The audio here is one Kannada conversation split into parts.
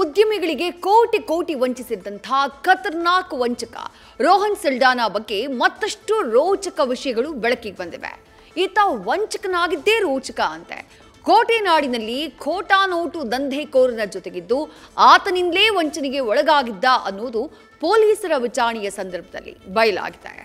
ಉದ್ಯಮಿಗಳಿಗೆ ಕೋಟಿ ಕೋಟಿ ವಂಚಿಸಿದಂತಹ ಖತರ್ನಾಕ್ ವಂಚಕ ರೋಹನ್ ಸಲ್ಡಾನಾ ಬಗ್ಗೆ ಮತ್ತಷ್ಟು ರೋಚಕ ವಿಷಯಗಳು ಬೆಳಕಿಗೆ ಬಂದಿವೆ. ಈತ ವಂಚಕನಾಗಿದ್ದೇ ರೋಚಕ ಅಂತೆ. ಕೋಟೆನಾಡಿನಲ್ಲಿ ಖೋಟಾ ನೋಟು ದಂಧೆಕೋರನ ಜೊತೆಗಿದ್ದು ಆತನಿಂದಲೇ ವಂಚನೆಗೆ ಒಳಗಾಗಿದ್ದ ಅನ್ನೋದು ಪೊಲೀಸರ ವಿಚಾರಣೆಯ ಸಂದರ್ಭದಲ್ಲಿ ಬಯಲಾಗಿದೆ.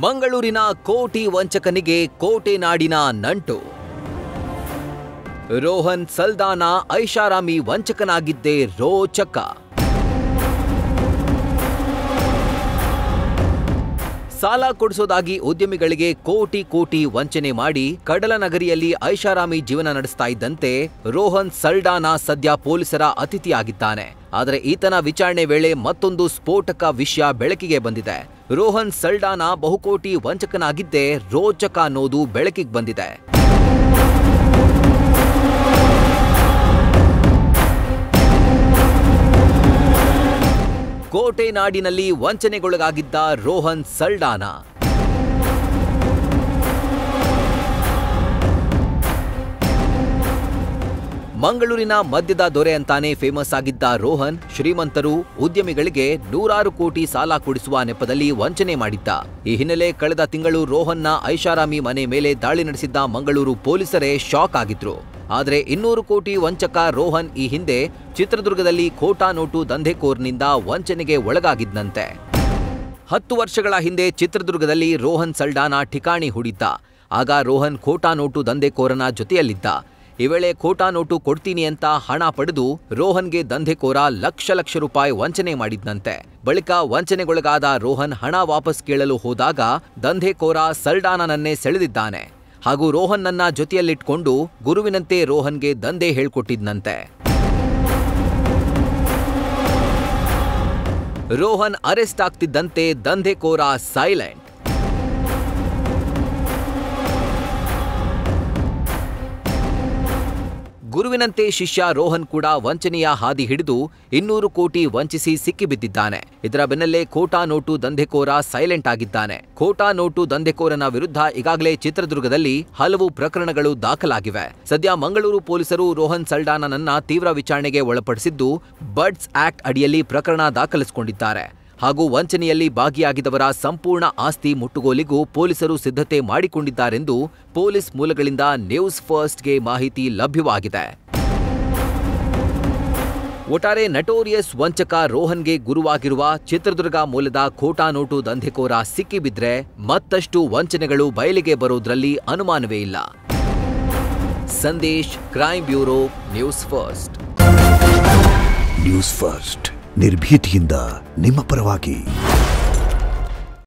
ಮಂಗಳೂರಿನ ಕೋಟಿ ವಂಚಕನಿಗೆ ಕೋಟೆನಾಡಿನ ನಂಟು. ರೋಹನ್ ಸಲ್ದಾನಾ ಐಷಾರಾಮಿ ವಂಚಕನಾಗಿದ್ದೇ ರೋಚಕ. ಸಾಲ ಕೊಡಿಸೋದಾಗಿ ಉದ್ಯಮಿಗಳಿಗೆ ಕೋಟಿ ಕೋಟಿ ವಂಚನೆ ಮಾಡಿ ಕಡಲನಗರಿಯಲ್ಲಿ ಐಷಾರಾಮಿ ಜೀವನ ನಡೆಸ್ತಾ ಇದ್ದಂತೆ ರೋಹನ್ ಸಲ್ಡಾನಾ ಸದ್ಯ ಪೊಲೀಸರ ಅತಿಥಿಯಾಗಿದ್ದಾನೆ. ಆದರೆ ಈತನ ವಿಚಾರಣೆ ವೇಳೆ ಮತ್ತೊಂದು ಸ್ಫೋಟಕ ವಿಷಯ ಬೆಳಕಿಗೆ ಬಂದಿದೆ. ರೋಹನ್ ಸಲ್ಡಾನಾ ಬಹುಕೋಟಿ ವಂಚಕನಾಗಿದ್ದೇ ರೋಚಕ ಅನ್ನೋದು ಬೆಳಕಿಗೆ ಬಂದಿದೆ. ಕೋಟೆನಾಡಿನಲ್ಲಿ ವಂಚನೆಗೊಳಗಾಗಿದ್ದ ರೋಹನ್ ಸಲ್ಡಾನಾ. ಮಂಗಳೂರಿನ ಮದ್ಯದ ದೊರೆ ಅಂತಾನೆ ಫೇಮಸ್ ಆಗಿದ್ದ ರೋಹನ್ ಶ್ರೀಮಂತರು ಉದ್ಯಮಿಗಳಿಗೆ ನೂರಾರು ಕೋಟಿ ಸಾಲ ಕೊಡಿಸುವ ನೆಪದಲ್ಲಿ ವಂಚನೆ ಮಾಡಿದ್ದ. ಈ ಹಿನ್ನೆಲೆ ಕಳೆದ ತಿಂಗಳು ರೋಹನ್ನ ಐಷಾರಾಮಿ ಮನೆ ಮೇಲೆ ದಾಳಿ ನಡೆಸಿದ್ದ ಮಂಗಳೂರು ಪೊಲೀಸರೇ ಶಾಕ್ ಆಗಿದ್ರು. ಆದರೆ 200 ಕೋಟಿ ವಂಚಕ ರೋಹನ್ ಈ ಹಿಂದೆ ಚಿತ್ರದುರ್ಗದಲ್ಲಿ ಖೋಟಾ ನೋಟು ದಂಧೆಕೋರ್ನಿಂದ ವಂಚನೆಗೆ ಒಳಗಾಗಿದ್ದಂತೆ. 10 ವರ್ಷಗಳ ಹಿಂದೆ ಚಿತ್ರದುರ್ಗದಲ್ಲಿ ರೋಹನ್ ಸಲ್ಡಾನಾ ಠಿಕಾಣಿ ಹೂಡಿದ್ದ. ಆಗ ರೋಹನ್ ಖೋಟಾ ನೋಟು ದಂಧೆಕೋರನ ಜೊತೆಯಲ್ಲಿದ್ದ. ಈ ವೇಳೆ ಖೋಟಾ ನೋಟು ಕೊಡ್ತೀನಿ ಅಂತ ಹಣ ಪಡೆದು ರೋಹನ್ಗೆ ದಂಧೆಕೋರ ಲಕ್ಷ ರೂಪಾಯಿ ವಂಚನೆ ಮಾಡಿದ್ದಂತೆ. ಬಳಿಕ ವಂಚನೆಗೊಳಗಾದ ರೋಹನ್ ಹಣ ವಾಪಸ್ ಕೇಳಲು ಹೋದಾಗ ದಂಧೆಕೋರ ಸಲ್ಡಾನಾನನ್ನೇ ಸೆಳೆದಿದ್ದಾನೆ ಹಾಗೂ ರೋಹನ್ನನ್ನ ಜೊತೆಯಲ್ಲಿಟ್ಕೊಂಡು ಗುರುವಿನಂತೆ ರೋಹನ್ಗೆ ದಂಧೆ ಹೇಳ್ಕೊಟ್ಟಿದ್ದಂತೆ. ರೋಹನ್ ಅರೆಸ್ಟ್ ಆಗ್ತಿದ್ದಂತೆ ದಂಧೆಕೋರ ಸೈಲೆಂಟ್. ಗುರುವಿನಂತೆ ಶಿಷ್ಯ ರೋಹನ್ ಕೂಡ ವಂಚನೆಯ ಹಾದಿ ಹಿಡಿದು 200 ಕೋಟಿ ವಂಚಿಸಿ ಸಿಕ್ಕಿಬಿದ್ದಿದ್ದಾನೆ. ಇದರ ಬೆನ್ನಲ್ಲೇ ಖೋಟಾ ನೋಟು ದಂಧೆಕೋರ ಸೈಲೆಂಟ್ ಆಗಿದ್ದಾನೆ. ಖೋಟಾ ನೋಟು ದಂಧೆಕೋರನ ವಿರುದ್ಧ ಈಗಾಗಲೇ ಚಿತ್ರದುರ್ಗದಲ್ಲಿ ಹಲವು ಪ್ರಕರಣಗಳು ದಾಖಲಾಗಿವೆ. ಸದ್ಯ ಮಂಗಳೂರು ಪೊಲೀಸರು ರೋಹನ್ ಸಲ್ಡಾನಾನನ್ನ ತೀವ್ರ ವಿಚಾರಣೆಗೆ ಒಳಪಡಿಸಿದ್ದು ಬಡ್ಸ್ ಆಕ್ಟ್ ಅಡಿಯಲ್ಲಿ ಪ್ರಕರಣ ದಾಖಲಿಸಿಕೊಂಡಿದ್ದಾರೆ. ಹಾಗೂ ವಂಚನೆಯಲ್ಲಿ ಭಾಗಿಯಾಗಿದ್ದವರ ಸಂಪೂರ್ಣ ಆಸ್ತಿ ಮುಟ್ಟುಗೋಲಿಗೂ ಪೊಲೀಸರು ಸಿದ್ಧತೆ ಮಾಡಿಕೊಂಡಿದ್ದಾರೆಂದು ಪೊಲೀಸ್ ಮೂಲಗಳಿಂದ ನ್ಯೂಸ್ ಫಸ್ಟ್ಗೆ ಮಾಹಿತಿ ಲಭ್ಯವಾಗಿದೆ. ಒಟ್ಟಾರೆ ನಟೋರಿಯಸ್ ವಂಚಕ ರೋಹನ್ಗೆ ಗುರುವಾಗಿರುವ ಚಿತ್ರದುರ್ಗ ಮೂಲದ ಖೋಟಾ ನೋಟು ದಂಧೆಕೋರ ಸಿಕ್ಕಿಬಿದ್ರೆ ಮತ್ತಷ್ಟು ವಂಚನೆಗಳು ಬಯಲಿಗೆ ಬರೋದ್ರಲ್ಲಿ ಅನುಮಾನವೇ ಇಲ್ಲ. Sandesh, crime bureau, news first. News first ನಿರ್ಭೀತಿಯಿಂದ ನಿಮ್ಮ ಪರವಾಗಿ.